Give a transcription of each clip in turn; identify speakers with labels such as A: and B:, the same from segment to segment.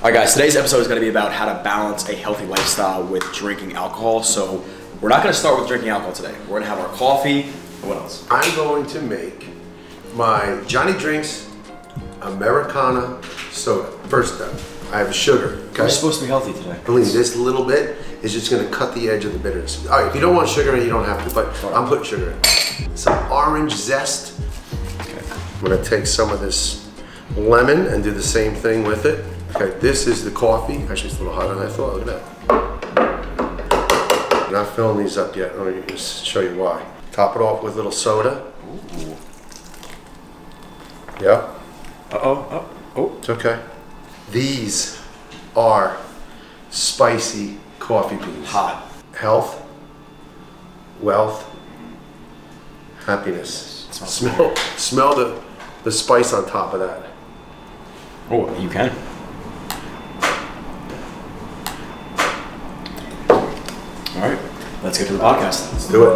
A: All right, guys, today's episode is going to be about how to balance a healthy lifestyle with drinking alcohol. So we're not going to start with drinking alcohol today. We're going to have our coffee. What else?
B: I'm going to make my Johnny Drinks Americana soda. First step, I have sugar. Okay?
A: We're supposed to be healthy today.
B: Believe me, this little bit is just going to cut the edge of the bitterness. All right, if you don't want sugar in it, you don't have to, but I'm putting sugar in. Some orange zest.
A: Okay.
B: I'm going to take some of this lemon and do the same thing with it. Okay, this is the coffee. Actually, it's a little hotter than I thought. Look at that. I'm not filling these up yet. Let me just show you why. Top it off with a little soda.
A: Ooh.
B: Yep.
A: Oh.
B: It's okay. These are spicy coffee beans.
A: Hot.
B: Health, wealth, happiness. Smell the spice on top of that.
A: Oh, you can. All right, let's get to the podcast.
B: Let's do it.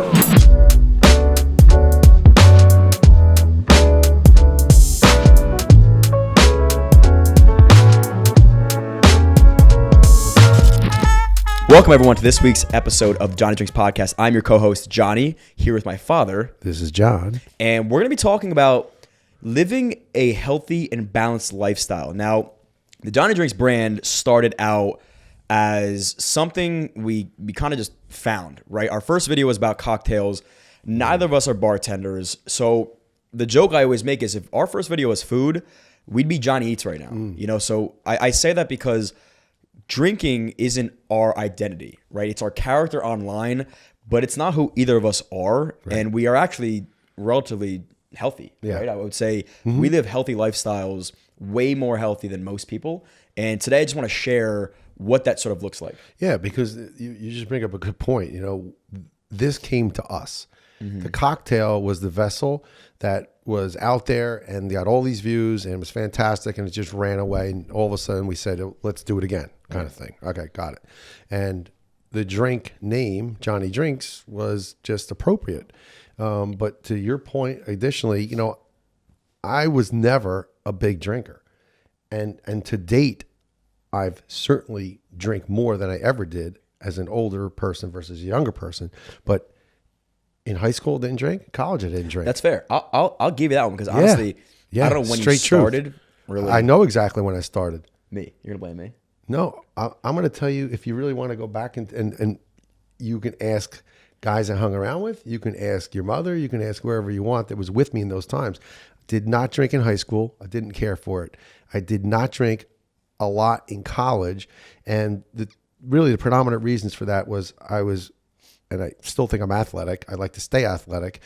A: Welcome, everyone, to this week's episode of Johnny Drinks Podcast. I'm your co-host, Johnny, here with my father.
B: This is John.
A: And we're going to be talking about living a healthy and balanced lifestyle. Now, the Johnny Drinks brand started out as something we kind of just found, right? Our first video was about cocktails. Neither of us are bartenders. So the joke I always make is if our first video was food, we'd be Johnny Eats right now. You know, so I say that because drinking isn't our identity, right? It's our character online, but it's not who either of us are. Right. And we are actually relatively healthy, right? I would say we live healthy lifestyles, way more healthy than most people. And today I just want to share what that sort of looks like.
B: Yeah, because you just bring up a good point. You know, this came to us. The cocktail was the vessel that was out there and got all these views and it was fantastic and it just ran away. And all of a sudden we said, let's do it again kind of thing. Okay, got it. And the drink name, Johnny Drinks, was just appropriate. But to your point, additionally, you know, I was never a big drinker. And to date, I've certainly drank more than I ever did as an older person versus a younger person. But in high school, I didn't drink. College, I didn't drink.
A: That's fair. I'll give you that one because honestly, I don't know when you started.
B: Truth.
A: Really,
B: I know exactly when I started.
A: Me, you're gonna blame me?
B: No, I'm going to tell you. If you really want to go back and you can ask guys I hung around with, you can ask your mother, you can ask whoever you want that was with me in those times. Did not drink in high school. I didn't care for it. I did not drink a lot in college, and really the predominant reasons for that was and I still think I'm athletic. I like to stay athletic.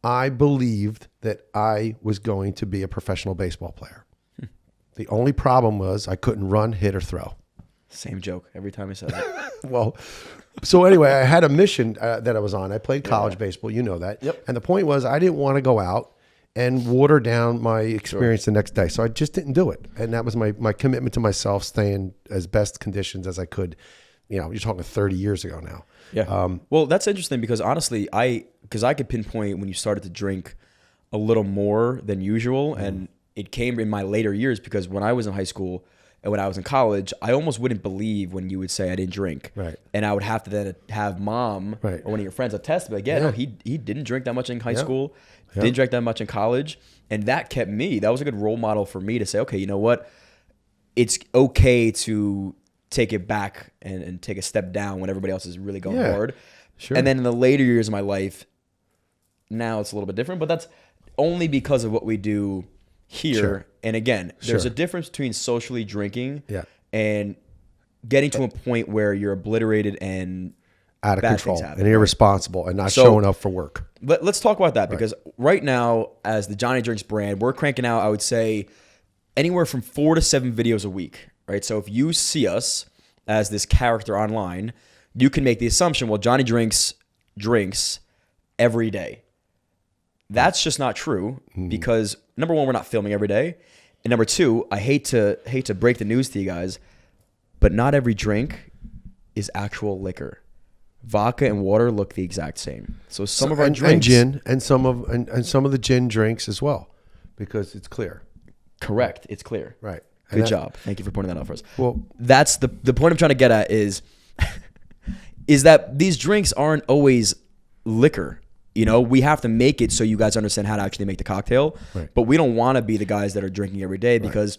B: I believed that I was going to be a professional baseball player. The only problem was I couldn't run, hit, or throw.
A: Same joke every time I said it.
B: Well, so anyway, I had a mission that I was on. I played college baseball. You know that.
A: Yep.
B: And the point was I didn't want to go out and water down my experience the next day. So I just didn't do it. And that was my commitment to myself, staying as best conditions as I could. You know, you're talking 30 years ago now.
A: Yeah. Well, that's interesting because honestly, I could pinpoint when you started to drink a little more than usual, and it came in my later years because when I was in high school and when I was in college, I almost wouldn't believe when you would say I didn't drink.
B: Right.
A: And I would have to then have mom or one of your friends attest, like, no, he didn't drink that much in high school, didn't drink that much in college, and that kept me. That was a good role model for me to say, okay, you know what? It's okay to take it back and take a step down when everybody else is really going hard.
B: Sure.
A: And then in the later years of my life, now it's a little bit different, but that's only because of what we do here.
B: Sure.
A: And again, there's a difference between socially drinking and getting to a point where you're obliterated and
B: out of control and irresponsible and not showing up for work.
A: But let's talk about that because right now, as the Johnny Drinks brand, we're cranking out, I would say, anywhere from 4 to 7 videos a week. Right, so if you see us as this character online, you can make the assumption, well, Johnny drinks every day. That's just not true because number one, we're not filming every day, and number two, I hate to break the news to you guys, but not every drink is actual liquor. Vodka and water look the exact same. So some of our drinks,
B: and gin, and some of the gin drinks as well, because it's clear.
A: Correct, it's clear.
B: Right.
A: Good job. Thank you for pointing that out for us.
B: Well,
A: that's the point I'm trying to get at is that these drinks aren't always liquor. You know, we have to make it so you guys understand how to actually make the cocktail.
B: Right.
A: But we don't want to be the guys that are drinking every day because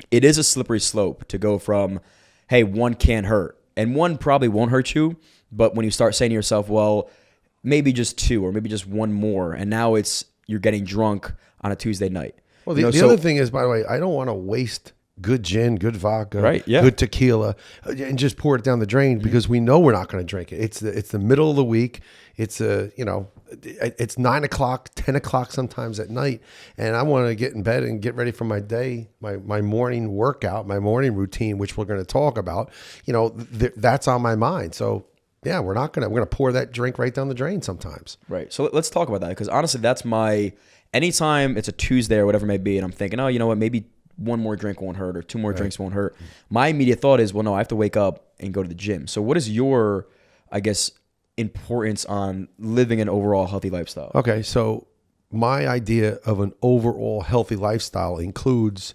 A: it is a slippery slope to go from, hey, one can't hurt. And one probably won't hurt you. But when you start saying to yourself, well, maybe just two or maybe just one more. And now you're getting drunk on a Tuesday night.
B: Well, the other thing is, by the way, I don't want to waste good gin, good vodka, good tequila, and just pour it down the drain because we know we're not going to drink it. It's the middle of the week. It's it's 9 o'clock, 10 o'clock sometimes at night, and I want to get in bed and get ready for my day, my morning workout, my morning routine, which we're going to talk about. You know, that's on my mind. So yeah, we're gonna pour that drink right down the drain sometimes.
A: Right. So let's talk about that because honestly, that's anytime it's a Tuesday or whatever it may be, and I'm thinking, oh, you know what, maybe one more drink won't hurt or two more drinks won't hurt. My immediate thought is, well, no, I have to wake up and go to the gym. So what is your, I guess, importance on living an overall healthy lifestyle?
B: Okay, so my idea of an overall healthy lifestyle includes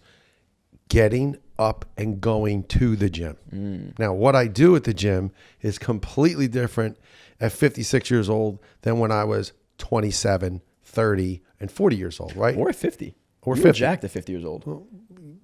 B: getting up and going to the gym. Now, what I do at the gym is completely different at 56 years old than when I was 27, 30, and 40 years old, right?
A: Or at 50.
B: Or
A: you
B: 50.
A: were jacked at 50 years old.
B: Well,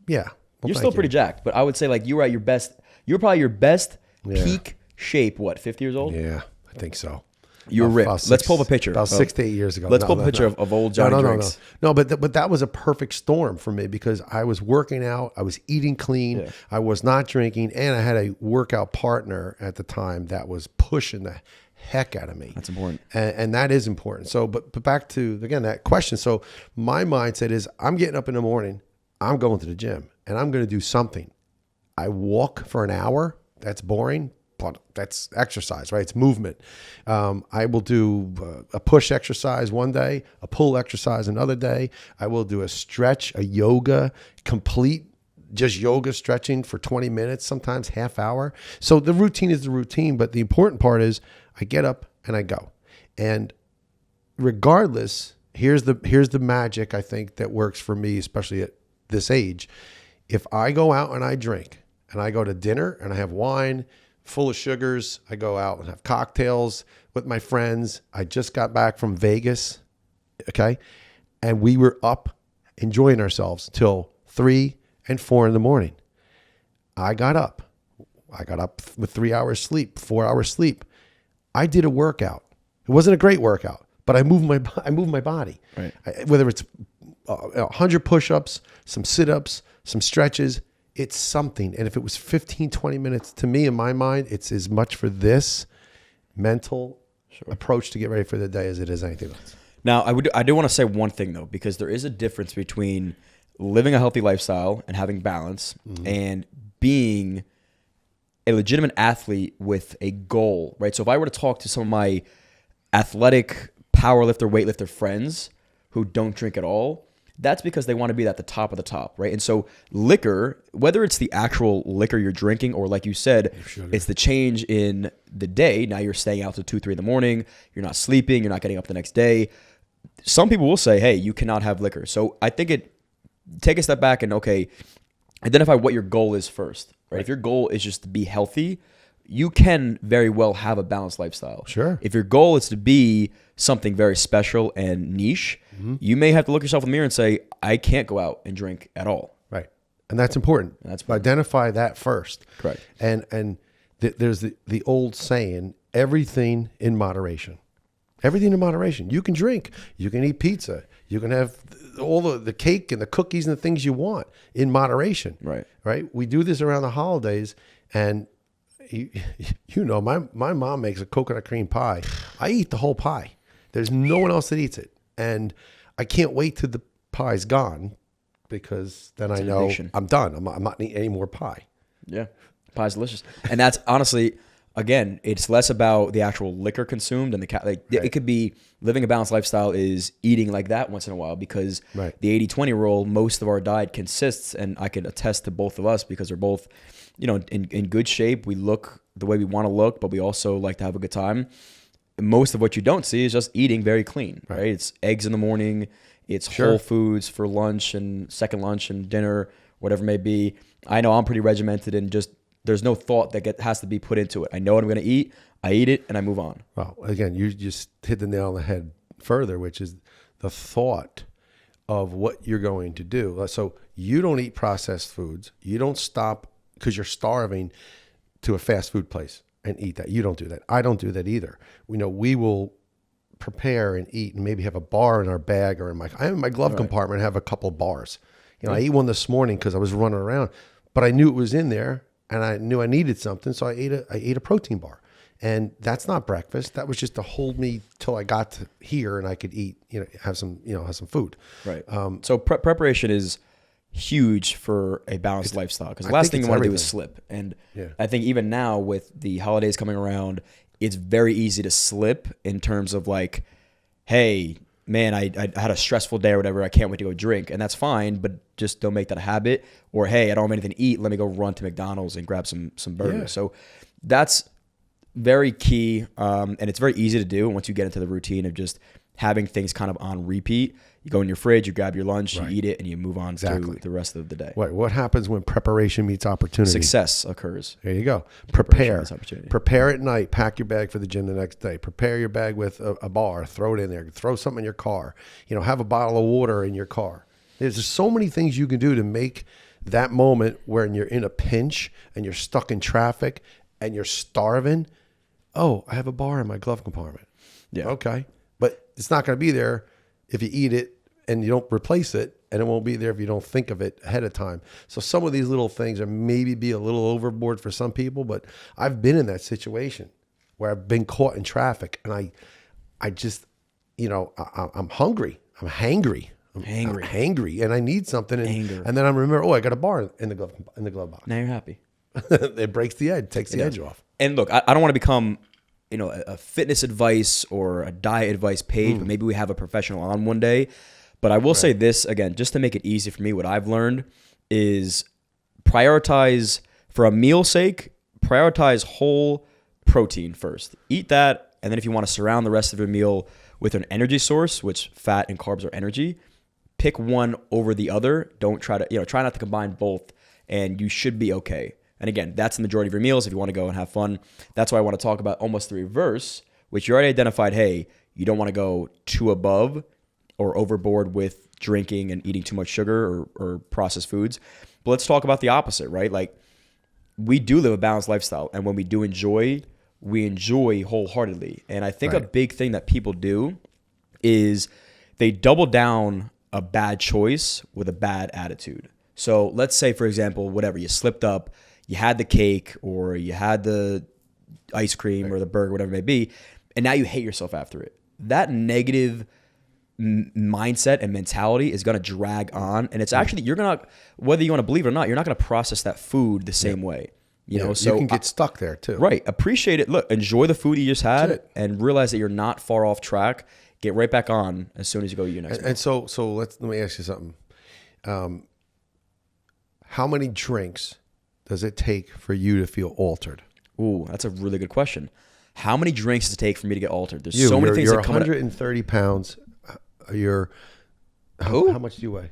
B: yeah. Well,
A: you're still pretty jacked, but I would say like you were at your best. You were probably your best peak shape, 50 years old?
B: Yeah, I think so.
A: You were ripped. Let's pull up a picture.
B: About 6 to 8 years ago.
A: Let's pull up a picture of old Johnny Drinks.
B: No, but that was a perfect storm for me because I was working out, I was eating clean, I was not drinking, and I had a workout partner at the time that was pushing the heck out of me.
A: That's important.
B: And that is important. So, but back to, again, that question. So my mindset is I'm getting up in the morning, I'm going to the gym, and I'm going to do something. I walk for an hour. That's boring. But that's exercise, right? It's movement. I will do a push exercise one day, a pull exercise another day. I will do a stretch, a yoga, complete just yoga stretching for 20 minutes, sometimes half hour. So the routine is the routine, but the important part is I get up and I go. And regardless, here's the magic I think that works for me, especially at this age. If I go out and I drink and I go to dinner and I have wine full of sugars, I go out and have cocktails with my friends. I just got back from Vegas, okay? And we were up enjoying ourselves till 3 and 4 in the morning. I got up with 3 hours sleep, 4 hours sleep. I did a workout. It wasn't a great workout, but I moved my body.
A: Right.
B: Whether it's 100 push-ups, some sit-ups, some stretches, it's something. And if it was 15, 20 minutes, to me, in my mind, it's as much for this mental approach to get ready for the day as it is anything else.
A: Now, I do want to say one thing, though, because there is a difference between living a healthy lifestyle and having balance and being a legitimate athlete with a goal, right? So if I were to talk to some of my athletic powerlifter, weightlifter friends who don't drink at all, that's because they want to be at the top of the top, right? And so liquor, whether it's the actual liquor you're drinking or like you said, it's the change in the day. Now you're staying out till 2, 3 in the morning. You're not sleeping. You're not getting up the next day. Some people will say, hey, you cannot have liquor. So I think take a step back and, okay, identify what your goal is first, right? If your goal is just to be healthy, you can very well have a balanced lifestyle.
B: Sure.
A: If your goal is to be something very special and niche, you may have to look yourself in the mirror and say, I can't go out and drink at all.
B: Right. And that's important. Identify that first.
A: Correct.
B: And there's the old saying, everything in moderation. Everything in moderation. You can drink. You can eat pizza. You can have all the cake and the cookies and the things you want in moderation.
A: Right.
B: Right. We do this around the holidays, and my mom makes a coconut cream pie. I eat the whole pie. There's no one else that eats it, and I can't wait till the pie's gone because then I know I'm done. I'm not eating any more pie.
A: Yeah, pie's delicious, and that's honestly. Again, it's less about the actual liquor consumed and it could be living a balanced lifestyle is eating like that once in a while because the 80-20 rule, most of our diet consists, and I can attest to both of us because we're both, in good shape. We look the way we want to look, but we also like to have a good time. Most of what you don't see is just eating very clean, right? It's eggs in the morning. It's whole foods for lunch and second lunch and dinner, whatever it may be. I know I'm pretty regimented and just there's no thought that has to be put into it. I know what I'm going to eat. I eat it and I move on.
B: Well, again, you just hit the nail on the head further, which is the thought of what you're going to do. So you don't eat processed foods. You don't stop because you're starving to a fast food place and eat that. You don't do that. I don't do that either. We will prepare and eat and maybe have a bar in our bag or in my glove compartment, have a couple bars. I ate one this morning because I was running around, but I knew it was in there and I knew I needed something. So I ate a protein bar. And that's not breakfast. That was just to hold me till I got to here and I could eat, have some food.
A: Right. So preparation is huge for a balanced lifestyle because the last thing you want to do is slip. And I think even now with the holidays coming around, it's very easy to slip in terms of like, hey, man, I had a stressful day or whatever. I can't wait to go drink. And that's fine, but just don't make that a habit. Or, hey, I don't have anything to eat. Let me go run to McDonald's and grab some burgers. Yeah. So that's very key, and it's very easy to do once you get into the routine of just having things kind of on repeat. You go in your fridge, you grab your lunch, you eat it, and you move on to the rest of the day.
B: What happens when preparation meets opportunity?
A: Success occurs.
B: There you go. Prepare at night. Pack your bag for the gym the next day. Prepare your bag with a bar. Throw it in there. Throw something in your car. Have a bottle of water in your car. There's just so many things you can do to make that moment when you're in a pinch and you're stuck in traffic and you're starving. Oh, I have a bar in my glove compartment. Yeah. Okay. But it's not going to be there if you eat it and you don't replace it, and it won't be there if you don't think of it ahead of time. So some of these little things are maybe be a little overboard for some people, but I've been in that situation where I've been caught in traffic and I just, I'm hungry. I'm hangry. I'm hangry and I need something. And then I remember, I got a bar in the glove box.
A: Now you're happy.
B: It breaks the edge, takes the edge off.
A: And look, I don't want to become, a fitness advice or a diet advice page, but maybe we have a professional on one day. But I will say this again, just to make it easy for me, what I've learned is prioritize, for a meal's sake, prioritize whole protein first. Eat that, and then if you want to surround the rest of your meal with an energy source, which fat and carbs are energy, pick one over the other. Don't try not to combine both, and you should be okay. And again, that's the majority of your meals if you want to go and have fun. That's why I want to talk about almost the reverse, which you already identified, hey, you don't want to go too above or overboard with drinking and eating too much sugar or processed foods. But let's talk about the opposite, right? Like, we do live a balanced lifestyle, and when we do enjoy, we enjoy wholeheartedly. And I think a big thing that people do is they double down a bad choice with a bad attitude. So let's say, for example, whatever, you slipped up, you had the cake or you had the ice cream or the burger, whatever it may be, and now you hate yourself after it. That negative mindset and mentality is going to drag on, and it's actually, you're going to, whether you want to believe it or not, you're not going to process that food the same way. So
B: you can get stuck there too.
A: Right. Appreciate it. Look, enjoy the food you just had and realize that you're not far off track. Get right back on as soon as you go to your next meal.
B: And so let me ask you something. How many drinks does it take for you to feel altered?
A: Ooh, that's a really good question. How many drinks does it take for me to get altered? There's so many things that come.
B: You're 130 pounds. How much do you weigh?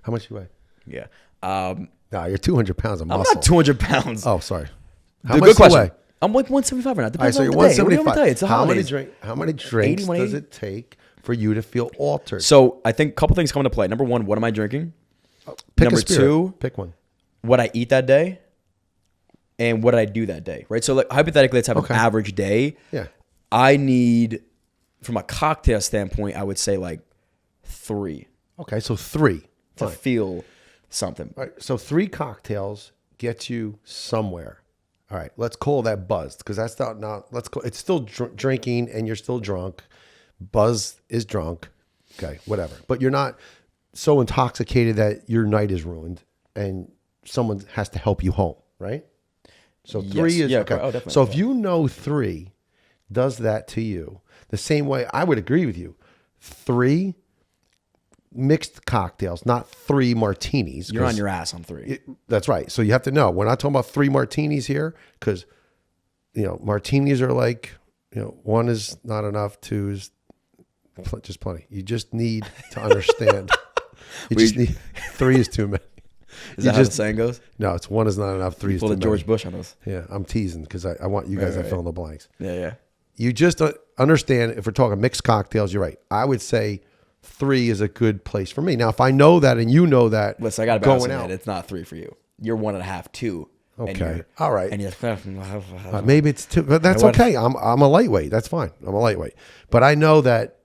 B: How much do you weigh?
A: Yeah.
B: No, you're 200 pounds of muscle.
A: I'm not 200 pounds.
B: Oh, sorry.
A: How much do you weigh? I'm like 175 right now. Depends on the day.
B: 175.
A: It's the holidays.
B: How many drinks does it take for you to feel altered?
A: So I think a couple things come into play. Number one, what am I drinking?
B: Number two, pick one.
A: What I eat that day, and what did I do that day, right? So like hypothetically, let's have an average day.
B: Yeah.
A: I need, from a cocktail standpoint, I would say like 3.
B: Okay, so 3.
A: To feel something.
B: All right, so 3 cocktails get you somewhere. All right, let's call that buzzed, because that's not let's call it's still drinking and you're still drunk. Buzz is drunk. Okay, whatever. But you're not so intoxicated that your night is ruined and someone has to help you home, right? So 3 is okay. Oh, definitely. So if you know 3 does that to you, the same way I would agree with you. 3 mixed cocktails, not 3 martinis.
A: You're on your ass on 3.
B: That's right. So you have to know. We're not talking about 3 martinis here, because martinis are like, 1 is not enough, 2 is just plenty. You just need to understand. You just need 3 is too many.
A: Is that how the saying goes?
B: No, it's one is not enough, three is too
A: Pull the
B: many.
A: George Bush on us.
B: Yeah, I'm teasing because I want you guys to fill in the blanks.
A: Yeah.
B: You just understand, if we're talking mixed cocktails, you're right. I would say 3 is a good place for me. Now, if I know that and you know that,
A: Listen, I got to balance it. It's not 3 for you. You're 1.5, 2.
B: Okay. All right.
A: And you're
B: maybe it's 2, but that's okay. I'm a lightweight. That's fine. I'm a lightweight. But I know that.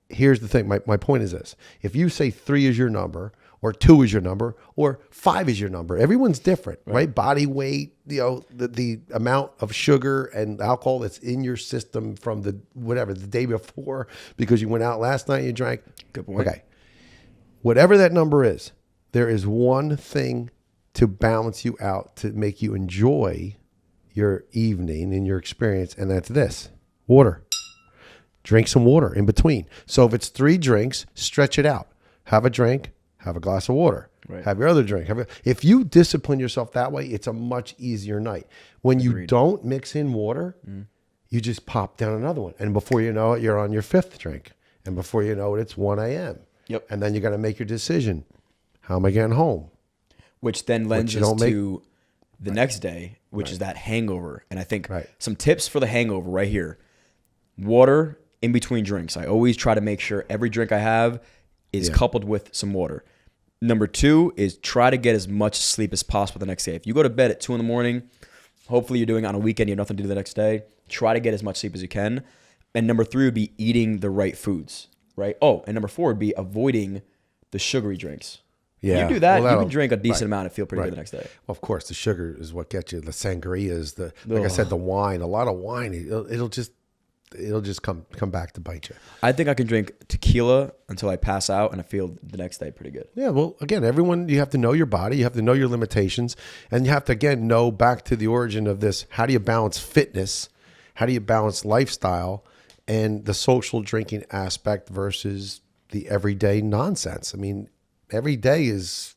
B: Here's the thing. My point is this: if you say 3 is your number, or 2 is your number, or 5 is your number, everyone's different, right? Body weight, the amount of sugar and alcohol that's in your system from the day before, because you went out last night, you drank.
A: Good point.
B: Okay. Whatever that number is, there is one thing to balance you out, to make you enjoy your evening and your experience, and that's this: water. Drink some water in between. So if it's 3 drinks, stretch it out. Have a drink, have a glass of water. Right. Have your other drink. If you discipline yourself that way, it's a much easier night. When you don't mix in water, you just pop down another one. And before you know it, you're on your 5th drink. And before you know it, it's 1 a.m.
A: Yep.
B: And then you got to make your decision. How am I getting home?
A: Which then lends us to the next day, which is that hangover. And I think some tips for the hangover right here. Water in between drinks. I always try to make sure every drink I have is coupled with some water. Number 2 is try to get as much sleep as possible the next day. If you go to bed at 2 a.m, hopefully you're doing it on a weekend, you have nothing to do the next day. Try to get as much sleep as you can. And number 3 would be eating the right foods, right? Oh, and number 4 would be avoiding the sugary drinks. Yeah. You do that, you can drink a decent amount and feel pretty good the next day.
B: Well, of course, the sugar is what gets you. The sangrias, like I said, the wine, a lot of wine, it'll just come back to bite you.
A: I think I can drink tequila until I pass out, and I feel the next day pretty good.
B: Yeah, well, again, you have to know your body, you have to know your limitations, and you have to, again, know back to the origin of this. How do you balance fitness? How do you balance lifestyle and the social drinking aspect versus the everyday nonsense? I mean, every day that's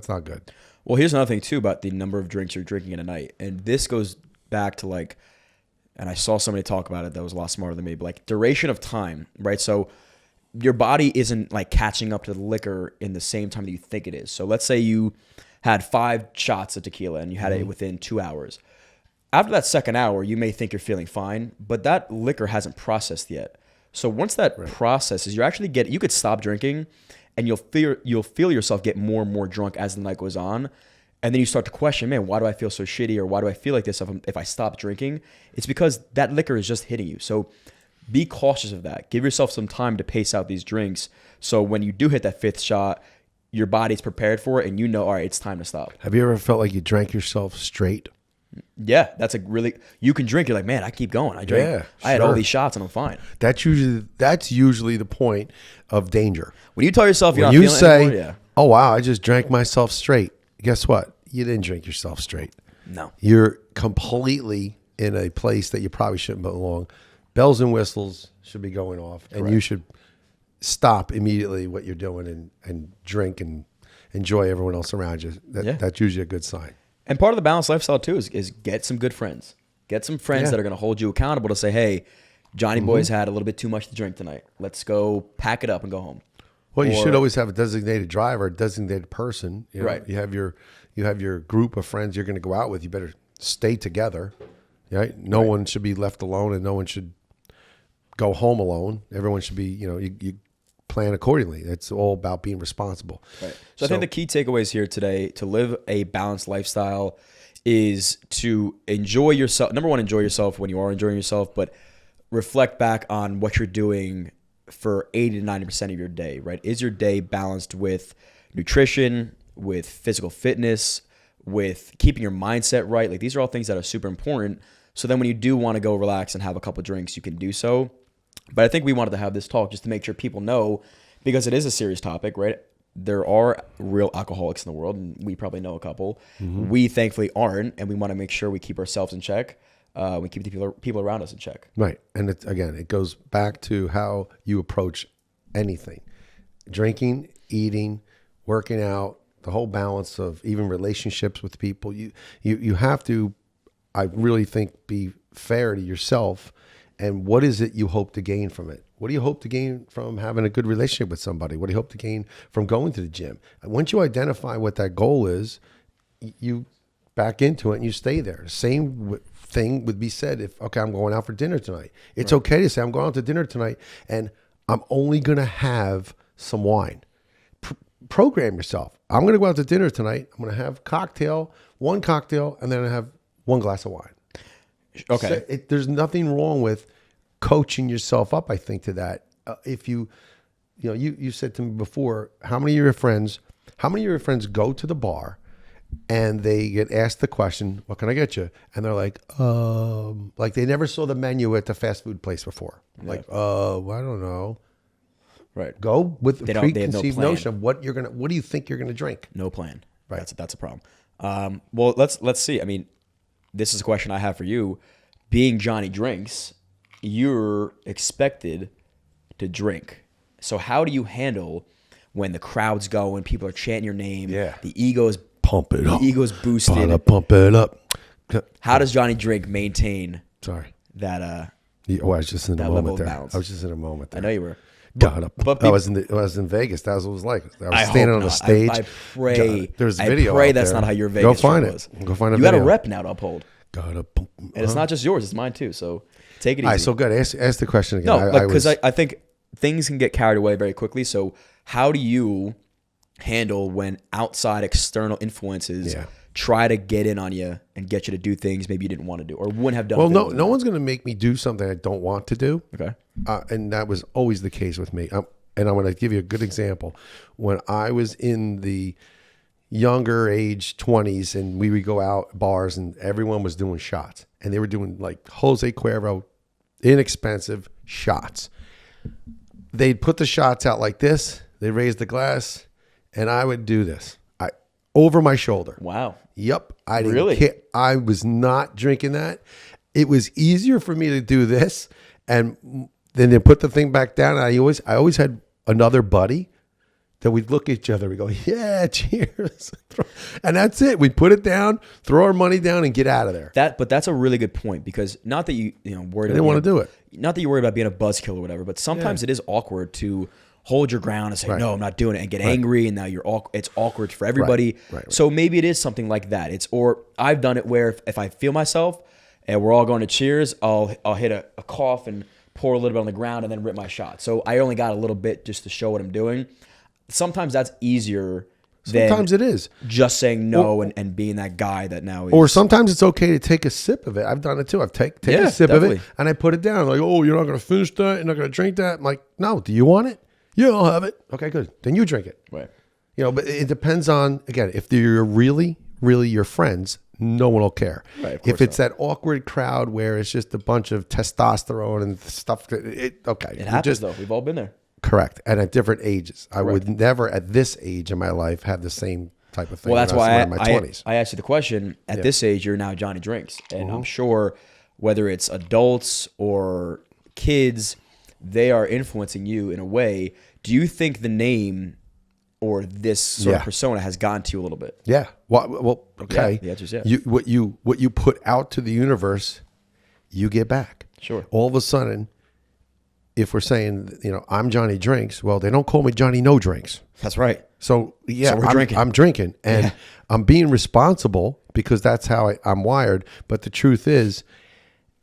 B: not good.
A: Well, here's another thing, too, about the number of drinks you're drinking in a night. And this goes back to and I saw somebody talk about it that was a lot smarter than me, but duration of time, right? So your body isn't catching up to the liquor in the same time that you think it is. So let's say you had 5 shots of tequila and you had it within 2 hours. After that second hour, you may think you're feeling fine, but that liquor hasn't processed yet. So once that processes, you could stop drinking and you'll feel yourself get more and more drunk as the night goes on. And then you start to question, man, why do I feel so shitty, or why do I feel like this if I stop drinking? It's because that liquor is just hitting you. So be cautious of that. Give yourself some time to pace out these drinks. So when you do hit that 5th shot, your body's prepared for it and all right, it's time to stop.
B: Have you ever felt like you drank yourself straight?
A: Yeah, you can drink. You're like, man, I keep going. I drank. Yeah, I had all these shots and I'm fine.
B: That's usually the point of danger.
A: When you tell yourself
B: when you say, oh, wow, I just drank myself straight. Guess what? You didn't drink yourself straight.
A: No.
B: You're completely in a place that you probably shouldn't belong. Bells and whistles should be going off. And you should stop immediately what you're doing and drink and enjoy everyone else around you. That's usually a good sign. And
A: part of the balanced lifestyle, too, is get some good friends. Get some friends that are going to hold you accountable to say, hey, Johnny Boy's had a little bit too much to drink tonight. Let's go pack it up and go home.
B: Well, you should always have a designated driver, a designated person. Right. You have your group of friends you're going to go out with. You better stay together. Right. No one should be left alone, and no one should go home alone. Everyone should be. You plan accordingly. It's all about being responsible. Right. So I think the key takeaways here today to live a balanced lifestyle is to enjoy yourself. Number one, enjoy yourself when you are enjoying yourself, but reflect back on what you're doing for 80 to 90% of your day, right? Is your day balanced with nutrition, with physical fitness, with keeping your mindset right? These are all things that are super important. So then when you do want to go relax and have a couple drinks, you can do so. But I think we wanted to have this talk just to make sure people know, because it is a serious topic, right? There are real alcoholics in the world, and we probably know a couple. Mm-hmm. We thankfully aren't, and we want to make sure we keep ourselves in check. We keep the people around us in check. Right. And it goes back to how you approach anything. Drinking, eating, working out, the whole balance of even relationships with people. You have to, I really think, be fair to yourself. And what is it you hope to gain from it? What do you hope to gain from having a good relationship with somebody? What do you hope to gain from going to the gym? And once you identify what that goal is, you back into it and you stay there. Same thing would be said if, okay, I'm going out for dinner tonight. It's okay to say I'm going out to dinner tonight and I'm only going to have some wine. Program yourself. I'm going to go out to dinner tonight. I'm going to have one cocktail, and then I have one glass of wine.
A: Okay.
B: So there's nothing wrong with coaching yourself up, I think, to that. If you said to me before, how many of your friends go to the bar and they get asked the question, what can I get you? And they're like they never saw the menu at the fast food place before. Yeah. Like, well, I don't know.
A: Right.
B: Go with a preconceived
A: no
B: notion of what do you think you're gonna drink?
A: No plan.
B: Right.
A: That's a problem. Well, let's see. I mean, this is a question I have for you. Being Johnny Drinks, you're expected to drink. So how do you handle when the crowd's going, people are chanting your name,
B: yeah,
A: the ego's
B: pump it up,
A: the ego's boosted,
B: pump it up.
A: How does Johnny Drink maintain that
B: I was just in a moment there.
A: Balance?
B: I was just in a moment there.
A: I know you were.
B: But I was in Vegas. That's what it was like. I was standing on a stage.
A: I pray.
B: There's video.
A: I pray
B: out
A: that's
B: there.
A: not how your Vegas
B: Go find
A: show
B: it.
A: was.
B: Go find a
A: you
B: video.
A: got a rep now to uphold.
B: And
A: it's not just yours; it's mine too. So take it easy.
B: All right, so good. Ask the question again.
A: No, because I think things can get carried away very quickly. So how do you handle when outside external influences try to get in on you and get you to do things maybe you didn't want to do or wouldn't have done?
B: Well, no one's going to make me do something I don't want to do.
A: Okay.
B: And that was always the case with me. And I'm going to give you a good example. When I was in the younger age 20s and we would go out bars and everyone was doing shots and they were doing like Jose Cuervo, inexpensive shots. They'd put the shots out like this. They raised the glass and I would do this. Over my shoulder.
A: Wow.
B: Yep. I didn't care. I was not drinking that. It was easier for me to do this and then they put the thing back down. And I always had another buddy that we'd look at each other. We go, yeah, cheers. And that's it. We'd put it down, throw our money down and get out of there.
A: But that's a really good point because not that you worried.
B: I didn't want to do it.
A: Not that you're worried about being a buzzkill or whatever, but sometimes it is awkward to hold your ground and say, no, I'm not doing it and get angry. And now it's awkward for everybody.
B: Right.
A: So maybe it is something like that. Or I've done it where if I feel myself and we're all going to cheers, I'll hit a cough and pour a little bit on the ground and then rip my shot. So I only got a little bit just to show what I'm doing. Sometimes that's easier
B: Sometimes it is.
A: Just saying no and being that guy that now is.
B: Or sometimes it's okay to take a sip of it. I've done it too. I've taken a sip of it and I put it down. Like, oh, you're not going to finish that? You're not going to drink that? I'm like, no, do you want it? Yeah, I'll have it. Okay, good. Then you drink it.
A: Right.
B: But it depends on, again, if you're really, really your friends, no one will care.
A: Right,
B: if it's that awkward crowd where it's just a bunch of testosterone and stuff, it
A: happens though. We've all been there.
B: Correct. And at different ages. I would never at this age in my life have the same type of thing.
A: Well, that's why
B: in my 20s.
A: I asked you the question. At this age, you're now Johnny Drinks. And I'm sure whether it's adults or kids, they are influencing you in a way. Do you think the name or this sort of persona has gotten to you a little bit?
B: Yeah. Well, okay.
A: Yeah, the answer is yes.
B: What you put out to the universe, you get back.
A: Sure.
B: All of a sudden, if we're saying, I'm Johnny Drinks, well, they don't call me Johnny No Drinks.
A: That's right.
B: So
A: we're drinking.
B: I'm drinking and I'm being responsible because that's how I'm wired. But the truth is,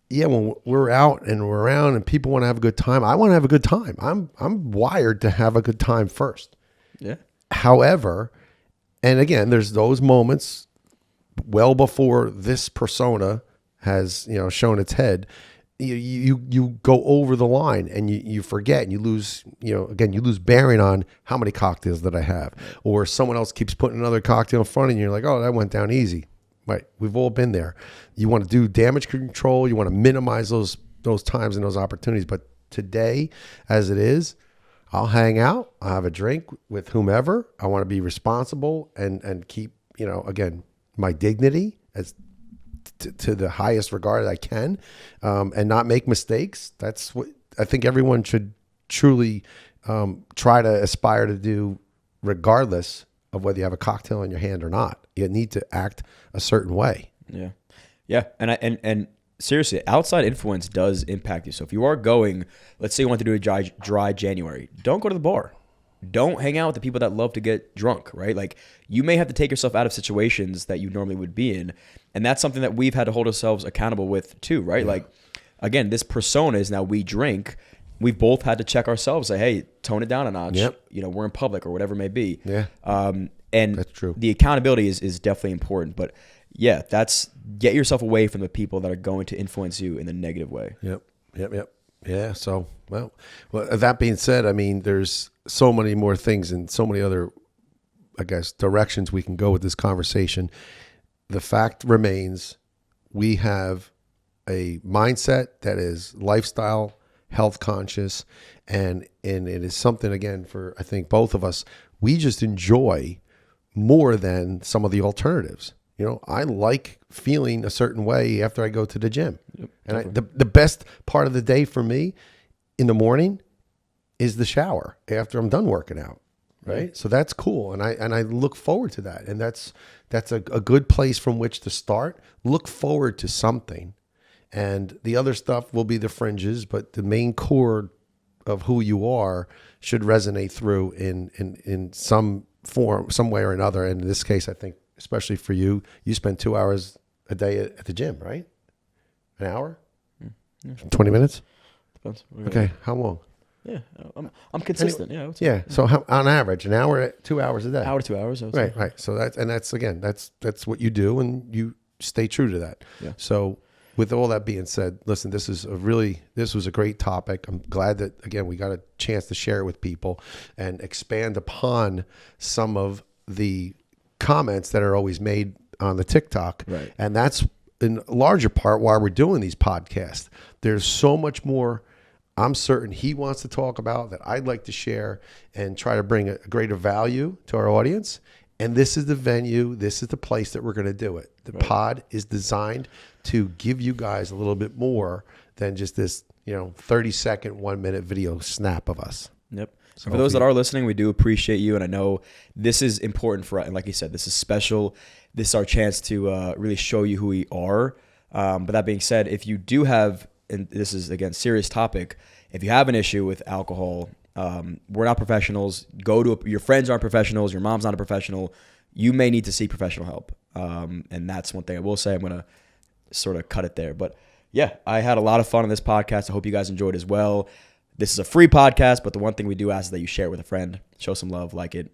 B: when we're out and we're around and people want to have a good time, I want to have a good time. I'm wired to have a good time first.
A: Yeah.
B: However, and again, there's those moments well before this persona has, shown its head. You go over the line and you forget and you lose, you lose bearing on how many cocktails that I have, or someone else keeps putting another cocktail in front of you. And you're like, oh, that went down easy. Right. We've all been there. You want to do damage control. You want to minimize those times and those opportunities. But today, as it is, I'll hang out. I'll have a drink with whomever. I want to be responsible and keep, again, my dignity as to the highest regard I can, and not make mistakes. That's what I think everyone should truly try to aspire to do, regardless of whether you have a cocktail in your hand or not. You need to act a certain way.
A: Yeah. Yeah. And seriously, outside influence does impact you. So if you are going, let's say you want to do a dry January, don't go to the bar. Don't hang out with the people that love to get drunk, right? Like, you may have to take yourself out of situations that you normally would be in. And that's something that we've had to hold ourselves accountable with too, right? Yeah. Like, again, this persona is now we drink. We've both had to check ourselves, say, hey, tone it down a notch.
B: Yep.
A: You know, we're in public or whatever it may be.
B: Yeah.
A: And
B: that's true.
A: The accountability is definitely important. But yeah, get yourself away from the people that are going to influence you in the negative way.
B: Yep. Yeah. So, well, that being said, I mean, there's so many more things and so many other, I guess, directions we can go with this conversation. The fact remains, we have a mindset that is lifestyle, health conscious, and it is something, again, for I think both of us, we just enjoy more than some of the alternatives. You know, I like feeling a certain way after I go to the gym. Yep, and the best part of the day for me in the morning is the shower after I'm done working out. Right. So that's cool. And I look forward to that. And that's a good place from which to start. Look forward to something. And the other stuff will be the fringes, but the main core of who you are should resonate through in some form, some way or another. And in this case, I think, especially for you, you spend 2 hours a day at the gym, right? An hour? Yeah. 20 minutes?
A: Depends.
B: Okay. How long?
A: Yeah, I'm consistent. Anyway,
B: yeah. So on average, an hour, 2 hours a day.
A: Hour to 2 hours.
B: Right. So that's what you do, and you stay true to that.
A: Yeah.
B: So with all that being said, listen, this was a great topic. I'm glad that, again, we got a chance to share it with people and expand upon some of the comments that are always made on the TikTok.
A: Right.
B: And that's in larger part why we're doing these podcasts. There's so much more I'm certain he wants to talk about that I'd like to share and try to bring a greater value to our audience. And this is the venue. This is the place that we're going to do it. The pod is designed to give you guys a little bit more than just this, 30-second, 1-minute video snap of us.
A: Yep. So for those that are listening, we do appreciate you. And I know this is important for us. And like you said, this is special. This is our chance to really show you who we are. But that being said, if you do have, and this is, again, serious topic, if you have an issue with alcohol, we're not professionals. Your friends aren't professionals. Your mom's not a professional. You may need to seek professional help. And that's one thing I will say. I'm going to sort of cut it there. But yeah, I had a lot of fun on this podcast. I hope you guys enjoyed as well. This is a free podcast, but the one thing we do ask is that you share it with a friend. Show some love, like it.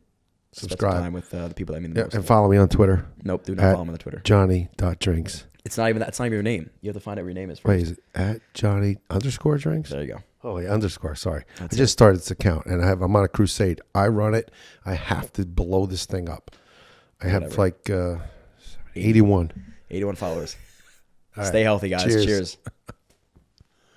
B: Subscribe.
A: Spend some time with the people that mean the most.
B: And follow me on Twitter.
A: Nope, do not follow me on the Twitter.
B: Johnny.drinks.
A: It's not even your name. You have to find out what your name is first.
B: Wait, is it at Johnny_drinks?
A: There you go.
B: Oh, yeah, _. Sorry.
A: That's
B: I just started this account, and I'm on a crusade. I run it. I have to blow this thing up. I have like 81.
A: 81 followers.
B: All
A: Stay healthy, guys. Cheers.